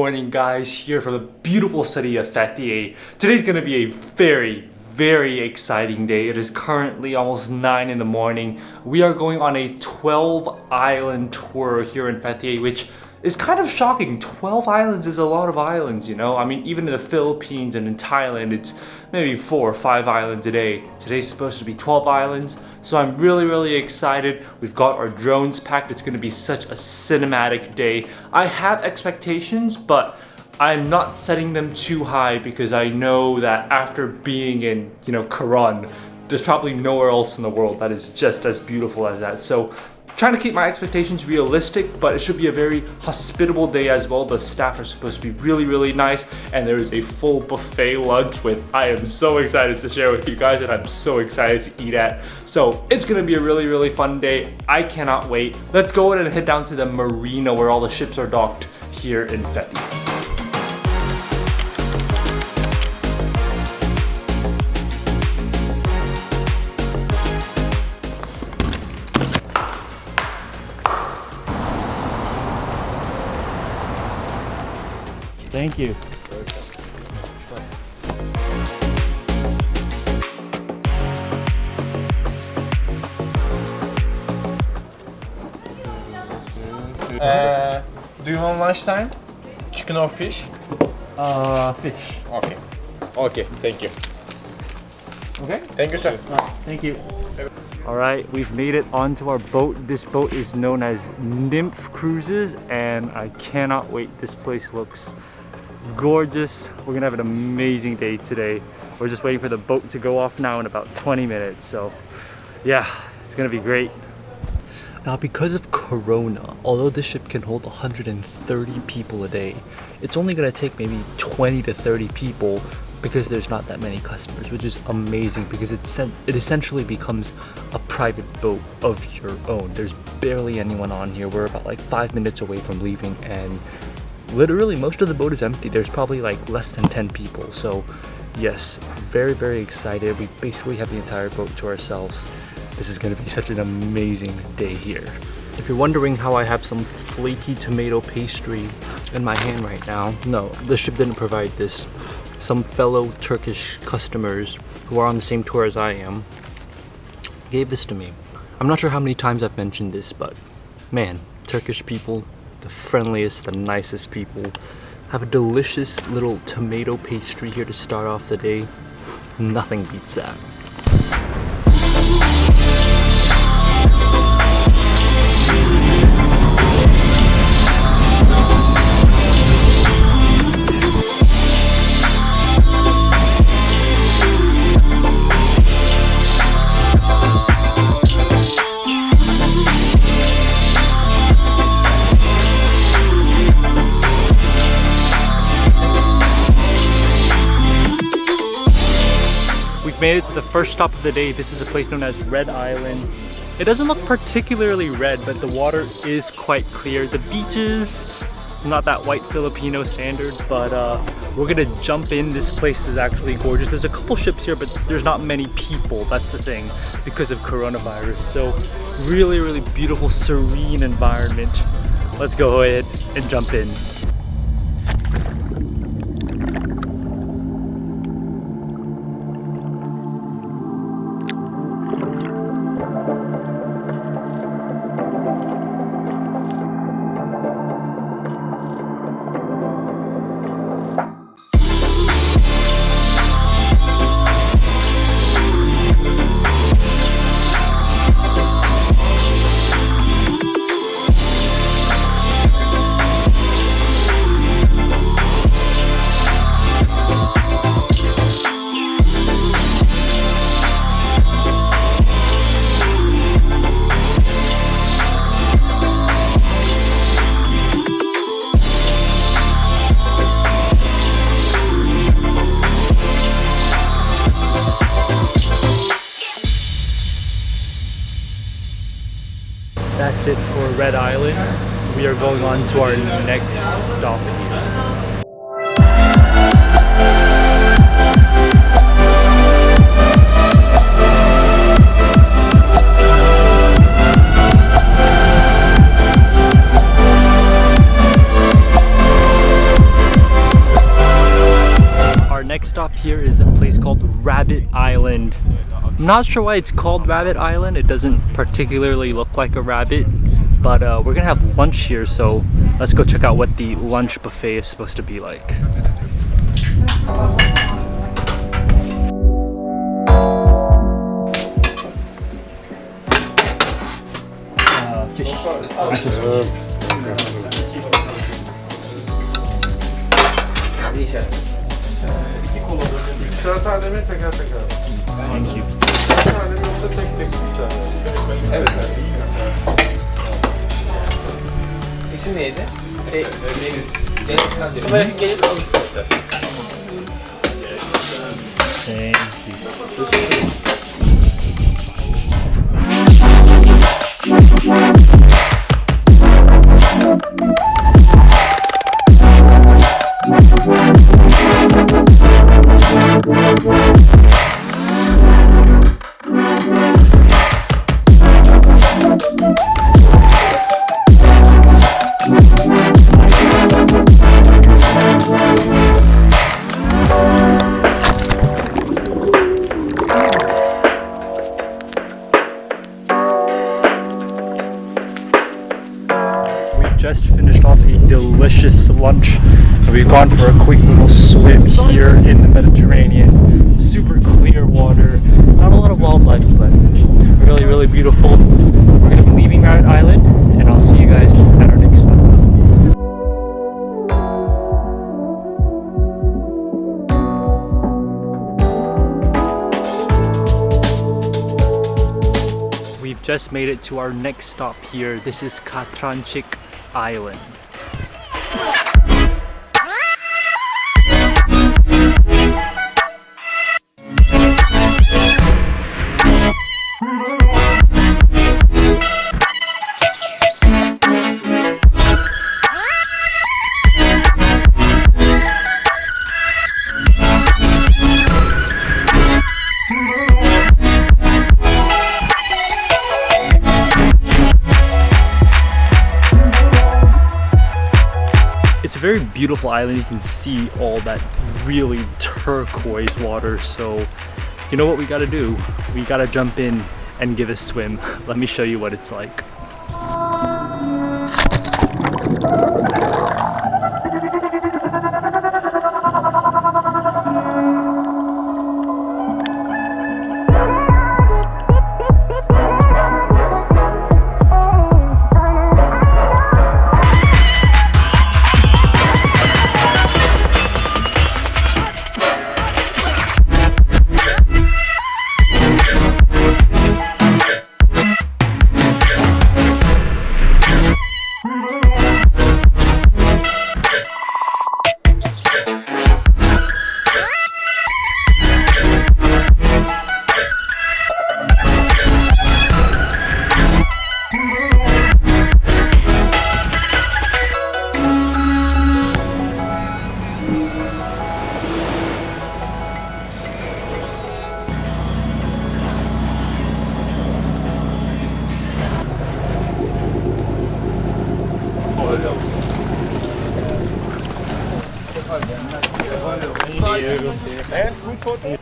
morning, guys, here from the beautiful city of Fethiye. Today's going to be a very exciting day. It is currently almost 9 in the morning. We are going on a 12 island tour here in Fethiye, which is kind of shocking. 12 islands is a lot of islands, you know? I mean, even in the Philippines and in Thailand, it's maybe 4 or 5 islands a day. Today's supposed to be 12 islands, so I'm really excited. We've got our drones packed. It's gonna be such a cinematic day. I have expectations, but I'm not setting them too high because I know that after being in, Katranci, there's probably nowhere else in the world that is just as beautiful as that. So trying to keep my expectations realistic, but it should be a very hospitable day as well. The staff are supposed to be really nice, and there is a full buffet lunch with I am so excited to share with you guys, and I'm so excited to eat at. So it's gonna be a really fun day. I cannot wait. Let's go ahead and head down to the marina where all the ships are docked here in Fethiye. Thank you. Do you want lunchtime? Chicken or fish? Fish. Okay, thank you. Okay. Thank you, sir. Thank you. All right, we've made it onto our boat. This boat is known as Nymph Cruises, and I cannot wait. This place looks gorgeous. We're gonna have an amazing day today. We're just waiting for the boat to go off now in about 20 minutes. So yeah, it's gonna be great. Now, because of Corona, although this ship can hold 130 people a day, it's only gonna take maybe 20 to 30 people because there's not that many customers, which is amazing because it essentially becomes a private boat of your own. There's barely anyone on here. We're about like 5 minutes away from leaving, and literally most of the boat is empty. There's probably like less than 10 people. So yes, very excited. We basically have the entire boat to ourselves. This is gonna be such an amazing day here. If you're wondering how I have some flaky tomato pastry in my hand right now, no, the ship didn't provide this. Some fellow Turkish customers who are on the same tour as I am gave this to me. I'm not sure how many times I've mentioned this, but man, Turkish people, the friendliest, the nicest people. Have a delicious little tomato pastry here to start off the day. Nothing beats that. Made it to the first stop of the day. This is a place known as Red Island. It doesn't look particularly red, but the water is quite clear. The beaches, it's not that white Filipino standard, but we're gonna jump in. This place is actually gorgeous. There's a couple ships here, but there's not many people. That's the thing, because of coronavirus. So really beautiful, serene environment. Let's go ahead and jump in. That's it for Red Island. We are going on to our next stop here. next stop here is a place called Rabbit Island. I'm not sure why it's called Rabbit Island. It doesn't particularly look like a rabbit, but we're gonna have lunch here, so let's go check out what the lunch buffet is supposed to be like. Fish. İkişer tane mi teker teker? Thank you. Bir tane mi yoksa tek tek bir tane? Evet. İsim neydi? Deniz Kandili. Buraya gelip alırsın istersen. Thank you. Just finished off a delicious lunch and we've gone for a quick little swim here in the Mediterranean. Super clear water, not a lot of wildlife, but really beautiful. We're going to be leaving Rabbit Island and I'll see you guys at our next stop. We've just made it to our next stop here. This is Katranci Island. It's a very beautiful island. You can see all that really turquoise water. So you know what we gotta do? We gotta jump in and give a swim. Let me show you what it's like.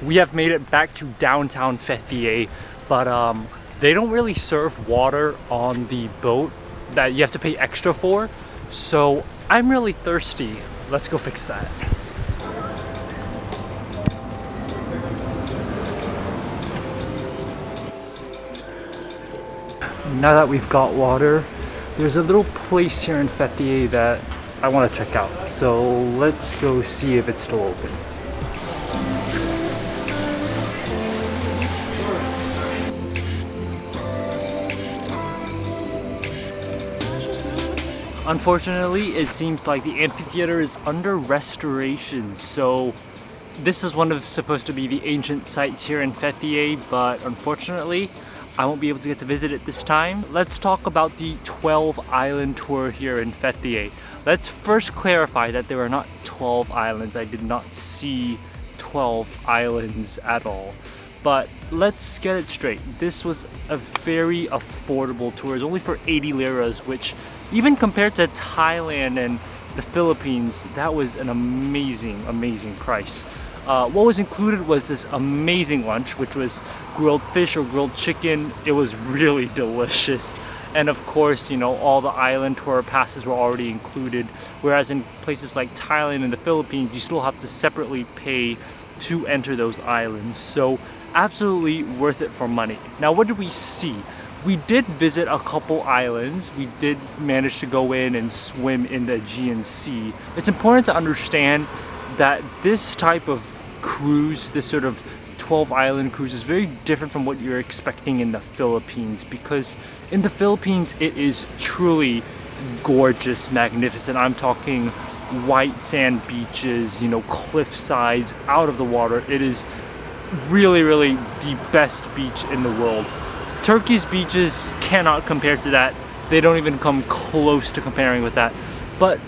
We have made it back to downtown Fethiye, but they don't really serve water on the boat that you have to pay extra for. So I'm really thirsty. Let's go fix that. Now that we've got water, there's a little place here in Fethiye that I want to check out. So let's go see if it's still open. Unfortunately, it seems like the amphitheater is under restoration, so this is one of supposed to be the ancient sites here in Fethiye, but unfortunately, I won't be able to get to visit it this time. Let's talk about the 12 island tour here in Fethiye. Let's first clarify that there are not 12 islands. I did not see 12 islands at all. But let's get it straight. This was a very affordable tour. It's only for 80 liras, which even compared to Thailand and the Philippines, that was an amazing price. What was included was this amazing lunch, which was grilled fish or grilled chicken. It was really delicious. And of course, you know, all the island tour passes were already included. Whereas in places like Thailand and the Philippines, you still have to separately pay to enter those islands. So absolutely worth it for money. Now, what did we see? We did visit a couple islands. We did manage to go in and swim in the Aegean Sea. It's important to understand that this type of cruise, this sort of 12 island cruise, is very different from what you're expecting in the Philippines, because in the Philippines it is truly gorgeous, magnificent. I'm talking white sand beaches, you know, cliff sides, out of the water. It is really, really the best beach in the world. Turkey's beaches cannot compare to that. They don't even come close to comparing with that. But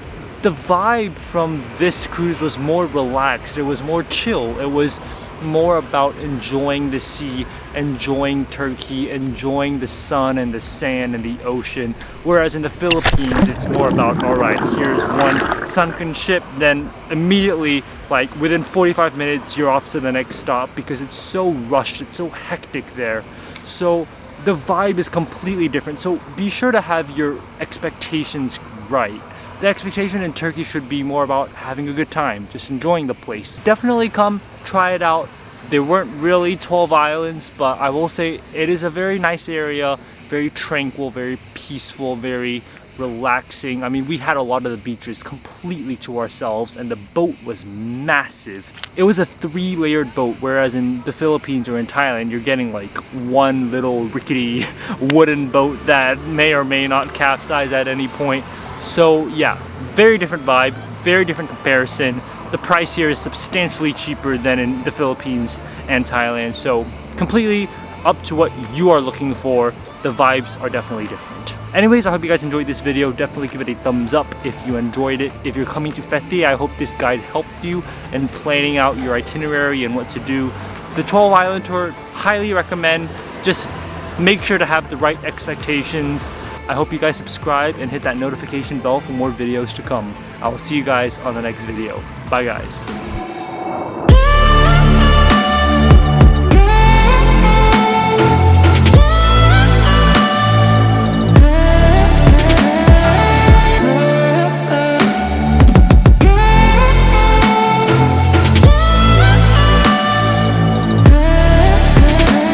the vibe from this cruise was more relaxed. It was more chill. It was more about enjoying the sea, enjoying Turkey, enjoying the sun and the sand and the ocean. Whereas in the Philippines, it's more about, all right, here's one sunken ship, then immediately, like within 45 minutes, you're off to the next stop, because it's so rushed, it's so hectic there. So the vibe is completely different. So be sure to have your expectations right. The expectation in Turkey should be more about having a good time, just enjoying the place. Definitely come, try it out. There weren't really 12 islands, but I will say it is a very nice area, very tranquil, very peaceful, very relaxing. I mean, we had a lot of the beaches completely to ourselves, and the boat was massive. It was a 3-layered boat, whereas in the Philippines or in Thailand, you're getting like one little rickety wooden boat that may or may not capsize at any point. So yeah, very different vibe, very different comparison. The price here is substantially cheaper than in the Philippines and Thailand. So completely up to what you are looking for. The vibes are definitely different. Anyways, I hope you guys enjoyed this video. Definitely give it a thumbs up if you enjoyed it. If you're coming to Fethiye, I hope this guide helped you in planning out your itinerary and what to do. The 12 Island Tour, highly recommend. Just make sure to have the right expectations. I hope you guys subscribe and hit that notification bell for more videos to come. I will see you guys on the next video. Bye guys.